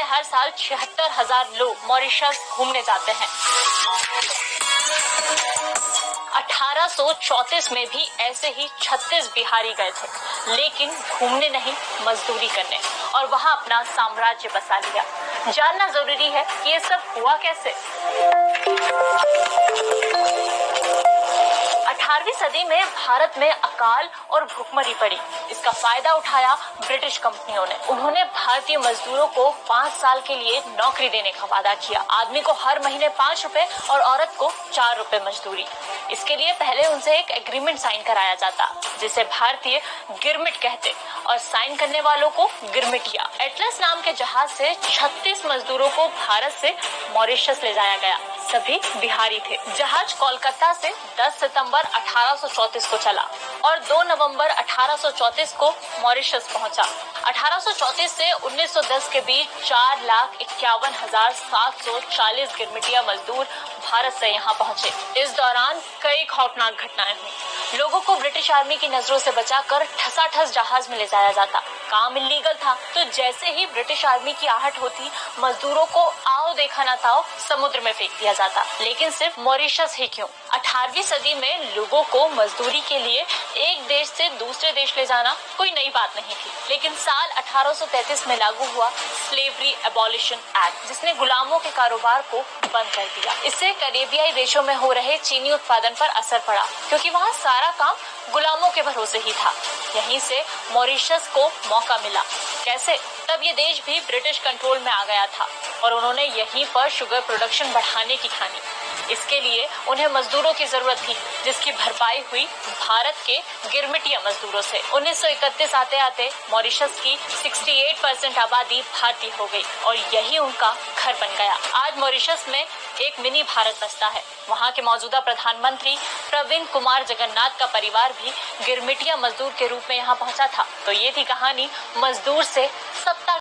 से हर साल 76,000 लोग मॉरिशस घूमने जाते हैं। 1834 में भी ऐसे ही 36 बिहारी गए थे, लेकिन घूमने नहीं, मजदूरी करने, और वहां अपना साम्राज्य बसा लिया। जानना जरूरी है कि ये सब हुआ कैसे। 18वीं सदी में भारत में अकाल और भूखमरी पड़ी। इसका फायदा उठाया ब्रिटिश कंपनियों ने। उन्होंने भारतीय मजदूरों को 5 साल के लिए नौकरी देने का वादा किया। आदमी को हर महीने 5 रुपए और औरत को 4 रुपए मजदूरी। इसके लिए पहले उनसे एक एग्रीमेंट साइन कराया जाता, जिसे भारतीय गिरमिट कहते, और साइन करने वालों को गिरमिटिया। एटलस नाम के जहाज से 36 मजदूरों को भारत से मॉरिशस ले जाया गया। सभी बिहारी थे। जहाज कोलकाता से 10 सितंबर 1834 को चला और 2 नवंबर 1834 को मॉरिशस पहुंचा। 1834 से 1910 के बीच 4,51,740 गिरमिटिया मजदूर भारत से यहाँ पहुंचे। इस दौरान कई खौफनाक घटनाएं हुई। लोगों को ब्रिटिश आर्मी की नजरों से बचाकर ठसाठस जहाज में ले जाया जाता। काम इलीगल था, तो जैसे ही ब्रिटिश आर्मी की आहट होती, मजदूरों को आओ देखा ना ताओ समुद्र में फेंक दिया जाता। लेकिन सिर्फ मॉरिशस ही क्यों? 18वीं सदी में लोगों को मजदूरी के लिए एक देश से दूसरे देश ले जाना कोई नई बात नहीं थी। लेकिन साल 1833 में लागू हुआ स्लेवरी एबॉलिशन एक्ट, जिसने गुलामों के कारोबार को बंद कर दिया। इससे करेबियाई देशों में हो रहे चीनी उत्पादन पर असर पड़ा, क्योंकि वहाँ सारा काम गुलामों के भरोसे ही था। यहीं से मॉरिशस को मौका मिला। कैसे? तब ये देश भी ब्रिटिश कंट्रोल में आ गया था और उन्होंने यहीं पर शुगर प्रोडक्शन बढ़ाने की ठानी। इसके लिए उन्हें मजदूरों की जरूरत थी, जिसकी भरपाई हुई भारत के गिरमिटिया मजदूरों से। 1931 आते आते मॉरिशस की 68% आबादी भारतीय हो गई और यही उनका घर बन गया। आज मॉरिशस में एक मिनी भारत बसता है। वहाँ के मौजूदा प्रधानमंत्री प्रवीण कुमार जगन्नाथ का परिवार भी गिरमिटिया मजदूर के रूप में यहाँ पहुँचा था। तो ये थी कहानी मजदूर से सत्ता